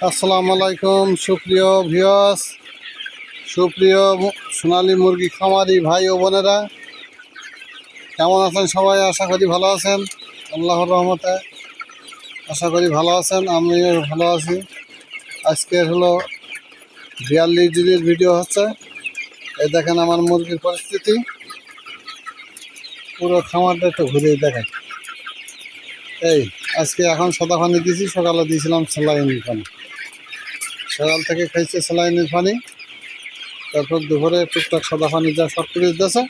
আসসালামু আলাইকুম সুপ্রিয় ভিউয়ার্স, সুপ্রিয় সোনালী মুরগি খামারি ভাই ও বোনেরা, কেমন আছেন সবাই? আশা করি ভালো আছেন। আল্লাহর রহমতে আশা করি ভালো আছেন, আমিও ভালো আছি। আজকের হলো 42 দিনের ভিডিও হচ্ছে। এই দেখেন আমার মুরগির পরিস্থিতি, পুরো খামারটা একটু ঘুরে দেখেন। এই আজকে এখন সাদা পানি দিয়েছি, সকালে দিয়েছিলাম স্যালাইনের পানি। সকাল থেকে খাইছে স্যালাইনের পানি, তারপর দুপুরে টুকটাক সাদা পানি যা সব করে দিতেছে।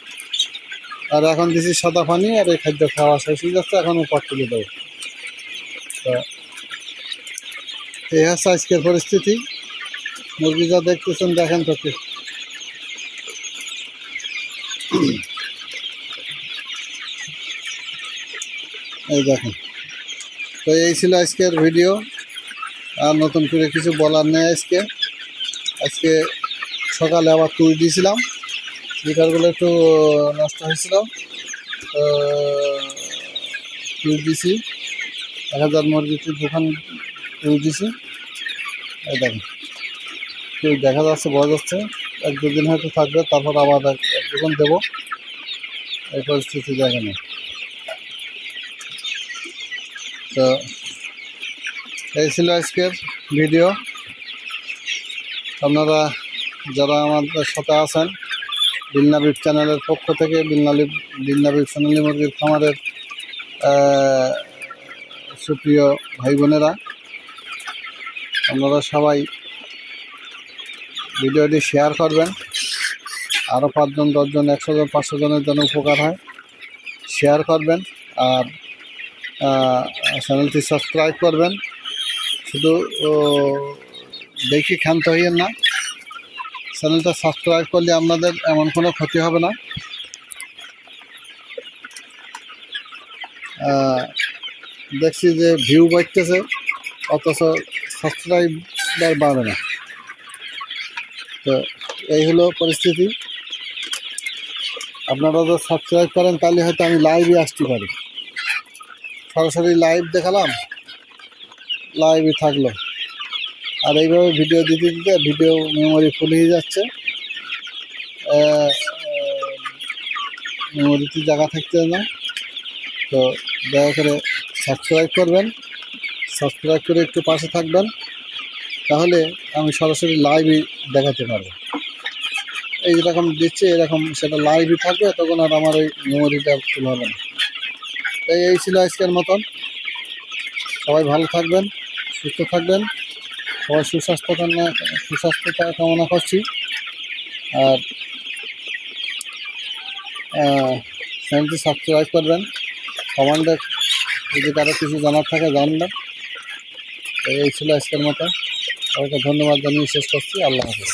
আর এখন দিছি সাদা পানি, আর এই খাদ্য খাওয়া শেষ হয়ে যাচ্ছে, এখন উপর তুলে দেবো। তো এই হচ্ছে আজকের পরিস্থিতি। মুরগি যা দেখতেছেন দেখেন তো কি। এই দেখেন। তো এই ছিল আজকের ভিডিও, আর নতুন করে কিছু বলার নেই। আজকে সকালে আবার তুই দিয়েছিলাম, লিটারগুলো একটু নষ্ট হয়েছিল, তো তুই দিছি 1000 মুরগিতে দোকান তুই দিছি। এই দেখেন তুই দেখা যাচ্ছে, বড় যাচ্ছে, 1-2 দিন হয়তো থাকবে, তারপর আবার এক দোকান দেবো। এই পরিস্থিতি দেখেন। তো এই ছিল আজকের ভিডিও। আপনারা যারা আমাদের সাথে আছেন, বিলনাবিব চ্যানেলের পক্ষ থেকে, বিলনাবিব সোনালী মুরগির খামারের সুপ্রিয় ভাই বোনেরা, আপনারা সবাই ভিডিওটি শেয়ার করবেন। আরও 5 জন 10 জন 100 জন 500 জনের জন্য উপকার হয়। শেয়ার করবেন আর চ্যানেলটি সাবস্ক্রাইব করবেন। শুধু দেখি ক্ষান্ত হইয়েন না, চ্যানেলটা সাবস্ক্রাইব করলে আপনাদের এমন কোনো ক্ষতি হবে না। দেখছি যে ভিউ বাড়তেছে, অথচ সাবস্ক্রাইবার বাড়ে না। তো এই হলো পরিস্থিতি। আপনারা যদি সাবস্ক্রাইব করেন তাহলে হয়তো আমি লাইভে আসতে পারি, সরাসরি লাইভ দেখালাম, লাইভে থাকলো। আর এইভাবে ভিডিও দিতে দিতে ভিডিও মেমোরি ফুল হয়ে যাচ্ছে, মেমোরিতে জায়গা থাকছে না। তো দয়া করে সাবস্ক্রাইব করবেন, সাবস্ক্রাইব করে একটু পাশে থাকবেন, তাহলে আমি সরাসরি লাইভই দেখাতে পারবো। এই যেরকম দিচ্ছে এরকম সেটা লাইভই থাকবে, তখন আর আমার ওই মেমোরিটা ফুল হবে না। তাই এই ছিল আজকের মতন। সবাই ভালো থাকবেন, সুস্থ থাকবেন, সবাই সুস্বাস্থ্যতা কামনা করছি। আর চ্যানেলটি সাবস্ক্রাইব করবেন, কমেন্টে যদি কারো কিছু জানার থাকে জানবেন। এই ছিল আজকের মতো। সবাইকে ধন্যবাদ জানিয়ে শেষ করছি। আল্লাহ হাফেজ।